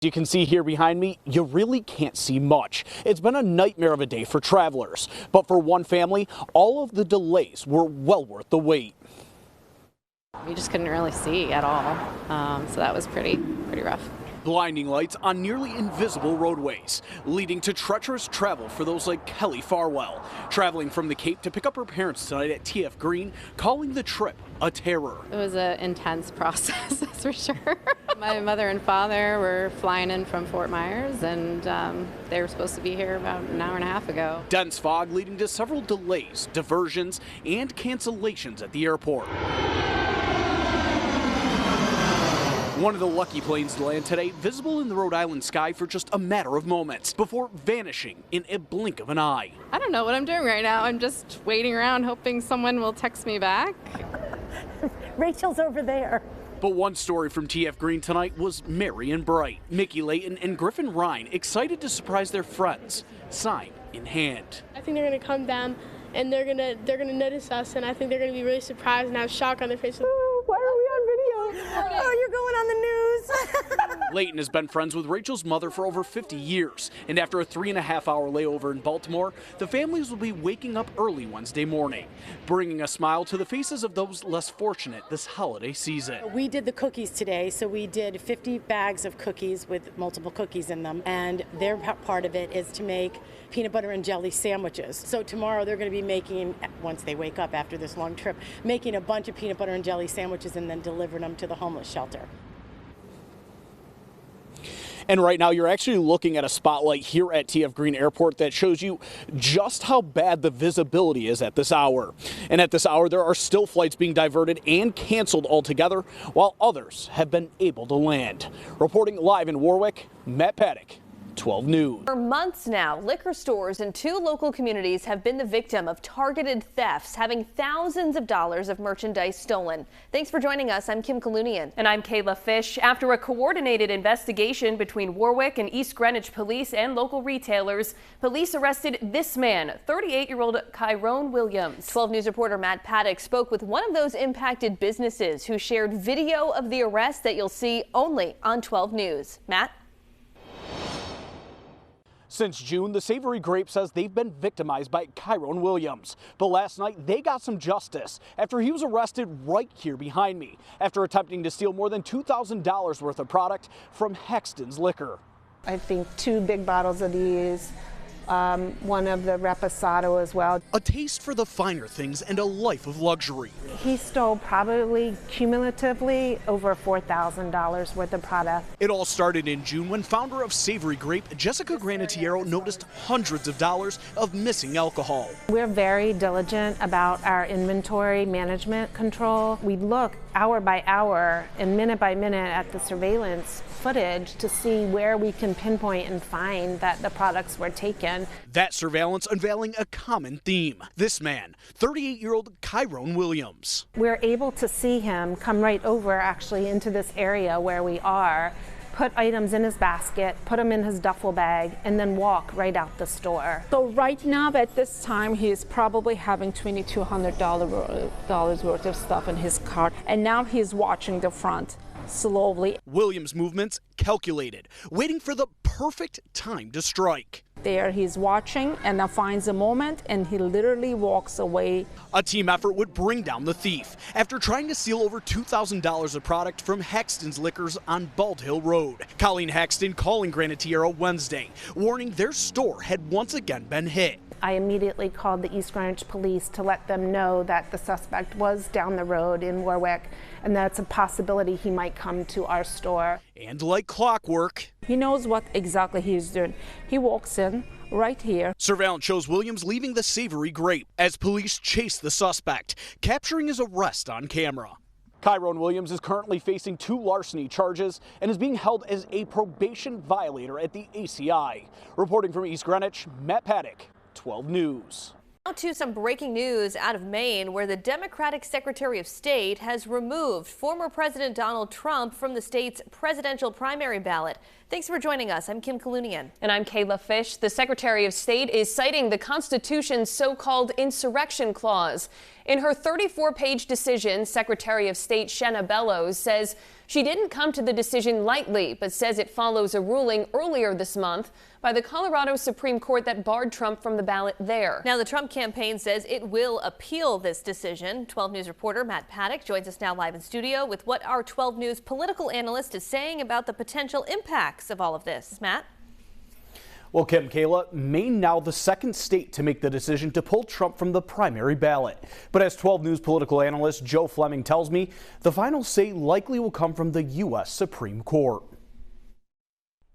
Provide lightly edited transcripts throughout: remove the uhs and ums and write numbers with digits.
You can see here behind me, you really can't see much. It's been a nightmare of a day for travelers, but for one family, all of the delays were well worth the wait. We just couldn't really see at all, so that was pretty rough. Blinding lights on nearly invisible roadways, leading to treacherous travel for those like Kelly Farwell, traveling from the Cape to pick up her parents tonight at TF Green, calling the trip a terror. It was an intense process, that's for sure. My mother and father were flying in from Fort Myers, and they were supposed to be here about an hour and a half ago. Dense fog leading to several delays, diversions, and cancellations at the airport. One of the lucky planes to land today, visible in the Rhode Island sky for just a matter of moments, before vanishing in a blink of an eye. I don't know what I'm doing right now. I'm just waiting around, hoping someone will text me back. Rachel's over there. But one story from TF Green tonight was merry and bright. Mickey Layton and Griffin Ryan excited to surprise their friends, sign in hand. I think they're going to come down and they're gonna notice us, and I think they're going to be really surprised and have shock on their faces. Why are we on video? Oh, you're going on the news. Layton has been friends with Rachel's mother for over 50 years, and after a 3.5-hour layover in Baltimore, the families will be waking up early Wednesday morning, bringing a smile to the faces of those less fortunate this holiday season. We did the cookies today, so we did 50 bags of cookies with multiple cookies in them, and their part of it is to make peanut butter and jelly sandwiches. So tomorrow they're going to be making, once they wake up after this long trip, making a bunch of peanut butter and jelly sandwiches and then delivering them to the homeless shelter. And right now you're actually looking at a spotlight here at TF Green Airport that shows you just how bad the visibility is at this hour. And at this hour there are still flights being diverted and canceled altogether, while others have been able to land. Reporting live in Warwick, Matt Paddock, 12 News. For months now, liquor stores in 2 local communities have been the victim of targeted thefts, having thousands of dollars of merchandise stolen. Thanks for joining us. I'm Kim Kalunian. And I'm Kayla Fish. After a coordinated investigation between Warwick and East Greenwich police and local retailers, police arrested this man, 38-year-old Kyrone Williams. 12 News reporter Matt Paddock spoke with one of those impacted businesses who shared video of the arrest that you'll see only on 12 News. Matt? Since June, the Savory Grape says they've been victimized by Kyrone Williams. But last night, they got some justice after he was arrested right here behind me after attempting to steal more than $2,000 worth of product from Hexton's Liquor. I think 2 big bottles of these, one of the Reposado as well. A taste for the finer things and a life of luxury. He stole probably cumulatively over $4,000 worth of product. It all started in June when founder of Savory Grape, Jessica Granatiero, noticed hundreds of dollars of missing alcohol. We're very diligent about our inventory management control. We look hour by hour and minute by minute at the surveillance footage to see where we can pinpoint and find that the products were taken. That surveillance unveiling a common theme. This man, 38-year-old Kyrone Williams. We're able to see him come right over actually into this area where we are, put items in his basket, put them in his duffel bag, and then walk right out the store. So right now at this time, he's probably having $2,200 worth of stuff in his cart. And now he's watching the front slowly. Williams' movements calculated, waiting for the perfect time to strike. There he's watching and now finds a moment and he literally walks away. A team effort would bring down the thief after trying to steal over $2,000 of product from Hexton's Liquors on Bald Hill Road. Colleen Hexton calling Granatiero Wednesday, warning their store had once again been hit. I immediately called the East Greenwich police to let them know that the suspect was down the road in Warwick and that's a possibility he might come to our store. And like clockwork, he knows what exactly he's doing. He walks in right here. Surveillance shows Williams leaving the Savory Grape as police chase the suspect, capturing his arrest on camera. Kyrone Williams is currently facing 2 larceny charges and is being held as a probation violator at the ACI. Reporting from East Greenwich, Matt Paddock, 12 News. Now to some breaking news out of Maine, where the Democratic Secretary of State has removed former President Donald Trump from the state's presidential primary ballot. Thanks for joining us. I'm Kim Kalunian. And I'm Kayla Fish. The Secretary of State is citing the Constitution's so-called insurrection clause. In her 34-page decision, Secretary of State Shenna Bellows says she didn't come to the decision lightly, but says it follows a ruling earlier this month by the Colorado Supreme Court that barred Trump from the ballot there. Now, the Trump campaign says it will appeal this decision. 12 News reporter Matt Paddock joins us now live in studio with what our 12 News political analyst is saying about the potential impacts of all of this. Matt? Well, Kim, Kayla, Maine now the second state to make the decision to pull Trump from the primary ballot. But as 12 News political analyst Joe Fleming tells me, the final say likely will come from the U.S. Supreme Court.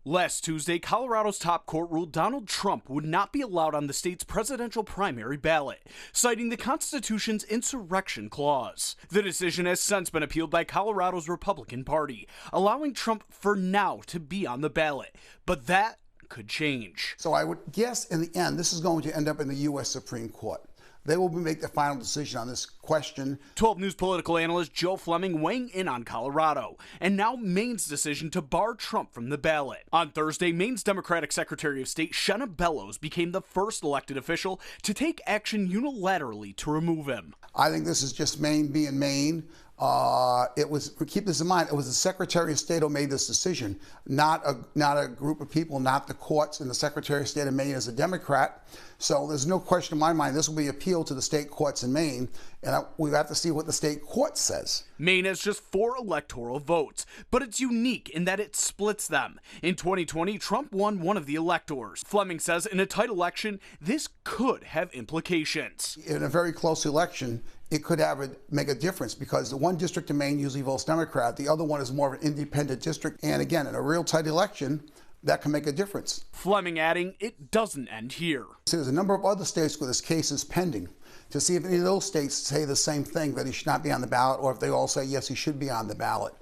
Last Tuesday, Colorado's top court ruled Donald Trump would not be allowed on the state's presidential primary ballot, citing the Constitution's insurrection clause. The decision has since been appealed by Colorado's Republican Party, allowing Trump for now to be on the ballot. But that could change. So I would guess in the end, this is going to end up in the U.S. Supreme Court. They will make the final decision on this question. 12 News political analyst Joe Fleming weighing in on Colorado, and now Maine's decision to bar Trump from the ballot. On Thursday, Maine's Democratic Secretary of State Shenna Bellows became the first elected official to take action unilaterally to remove him. I think this is just Maine being Maine. Keep this in mind, it was the Secretary of State who made this decision, not a group of people, not the courts, and the Secretary of State of Maine is a Democrat. So there's no question in my mind this will be appealed to the state courts in Maine, and we have to see what the state court says. Maine has just 4 electoral votes, but it's unique in that it splits them. In 2020, Trump won one of the electors. Fleming says in a tight election, this could have implications. In a very close election, it could make a difference because the one district in Maine usually votes Democrat, the other one is more of an independent district, and again, in a real tight election, that can make a difference. Fleming adding it doesn't end here. So there's a number of other states where this case is pending to see if any of those states say the same thing, that he should not be on the ballot, or if they all say, yes, he should be on the ballot.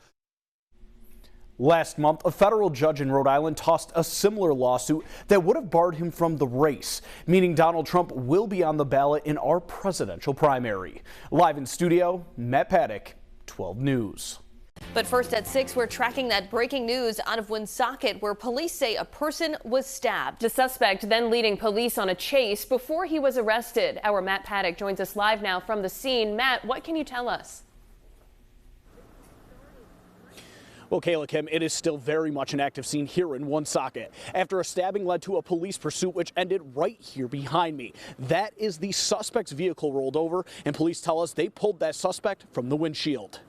Last month, a federal judge in Rhode Island tossed a similar lawsuit that would have barred him from the race, meaning Donald Trump will be on the ballot in our presidential primary. Live in studio, Matt Paddock, 12 News. But first at 6, we're tracking that breaking news out of Woonsocket, where police say a person was stabbed. The suspect then leading police on a chase before he was arrested. Our Matt Paddock joins us live now from the scene. Matt, what can you tell us? Well, Kayla, Kim, it is still very much an active scene here in Woonsocket after a stabbing led to a police pursuit which ended right here behind me. That is the suspect's vehicle rolled over, and police tell us they pulled that suspect from the windshield.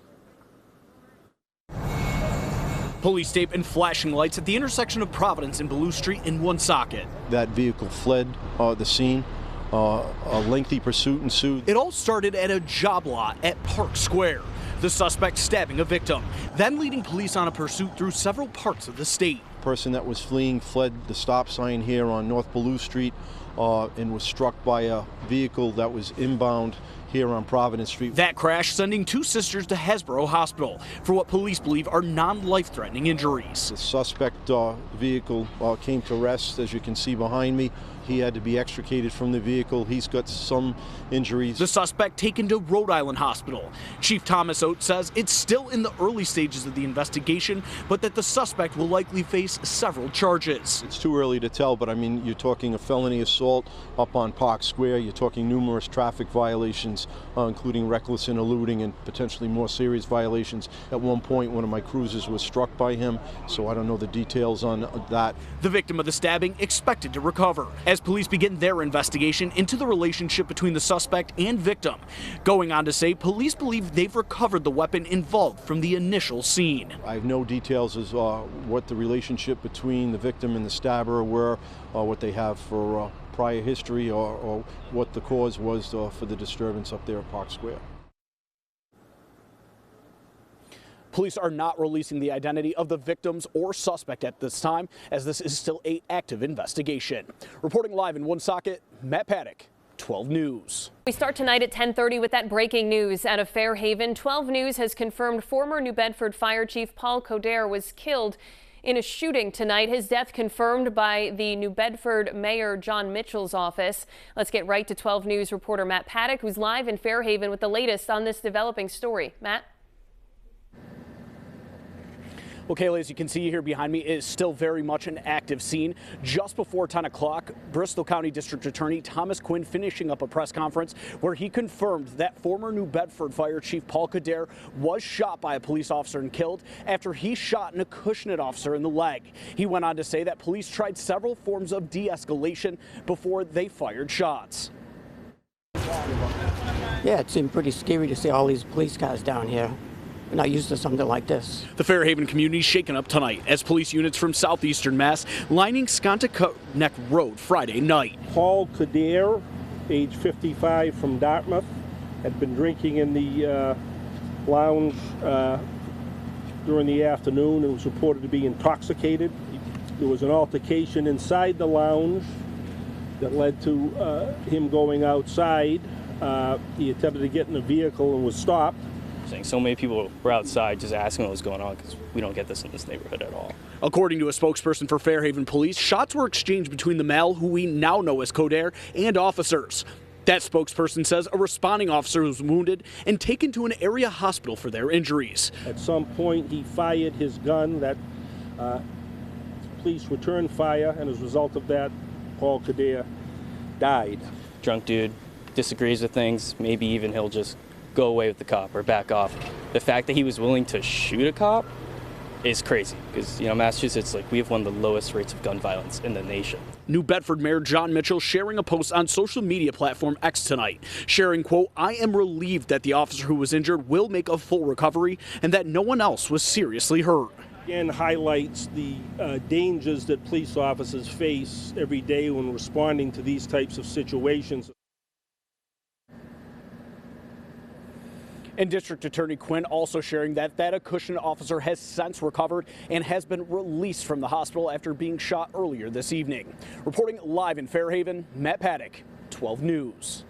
Police tape and flashing lights at the intersection of Providence and Blue Street in Woonsocket. That vehicle fled the scene. A lengthy pursuit ensued. It all started at a job lot at Park Square. The suspect stabbing a victim, then leading police on a pursuit through several parts of the state. The person that was fleeing fled the stop sign here on North Blue Street and was struck by a vehicle that was inbound here on Providence Street. That crash sending 2 sisters to Hasbro Hospital for what police believe are non-life-threatening injuries. The suspect vehicle came to rest, as you can see behind me. He had to be extricated from the vehicle. He's got some injuries. The suspect taken to Rhode Island Hospital. Chief Thomas Oates says it's still in the early stages of the investigation, but that the suspect will likely face several charges. It's too early to tell, but I mean, you're talking a felony assault up on Park Square. You're talking numerous traffic violations, including reckless and eluding, and potentially more serious violations. At one point, one of my cruisers was struck by him, so I don't know the details on that. The victim of the stabbing expected to recover as police begin their investigation into the relationship between the suspect and victim. Going on to say police believe they've recovered the weapon involved from the initial scene. I have no details as what the relationship between the victim and the stabber were, or what they have for prior history, or what the cause was for the disturbance up there at Park Square. Police are not releasing the identity of the victims or suspect at this time, as this is still an active investigation. Reporting live in Woonsocket, Matt Paddock, 12 News. We start tonight at 10:30 with that breaking news out of Fairhaven. 12 News has confirmed former New Bedford Fire Chief Paul Coderre was killed in a shooting tonight. His death confirmed by the New Bedford Mayor John Mitchell's office. Let's get right to 12 News reporter Matt Paddock, who's live in Fairhaven with the latest on this developing story. Matt? Well, Kaylee, as you can see here behind me, it is still very much an active scene. Just before 10 o'clock, Bristol County District Attorney Thomas Quinn finishing up a press conference where he confirmed that former New Bedford Fire Chief Paul Coderre was shot by a police officer and killed after he shot an Acushnet officer in the leg. He went on to say that police tried several forms of de-escalation before they fired shots. Yeah, it seemed pretty scary to see all these police cars down here. We're not used to something like this. The Fairhaven community shaken up tonight as police units from southeastern Mass lining Skonto Neck Road Friday night. Paul Coderre, age 55, from Dartmouth, had been drinking in the lounge during the afternoon and was reported to be intoxicated. There was an altercation inside the lounge that led to him going outside. He attempted to get in a vehicle and was stopped. So many people were outside just asking what was going on because we don't get this in this neighborhood at all. According to a spokesperson for Fairhaven Police, shots were exchanged between the male, who we now know as Coderre, and officers. That spokesperson says a responding officer was wounded and taken to an area hospital for their injuries. At some point, he fired his gun. That police returned fire, and as a result of that, Paul Coderre died. Drunk dude, disagrees with things, maybe even he'll just go away with the cop or back off. The fact that he was willing to shoot a cop is crazy because, Massachusetts, we have one of the lowest rates of gun violence in the nation. New Bedford Mayor John Mitchell sharing a post on social media platform X tonight, sharing, quote, "I am relieved that the officer who was injured will make a full recovery and that no one else was seriously hurt." Again, highlights the dangers that police officers face every day when responding to these types of situations. And District Attorney Quinn also sharing that Acushnet officer has since recovered and has been released from the hospital after being shot earlier this evening. Reporting live in Fairhaven, Matt Paddock, 12 News.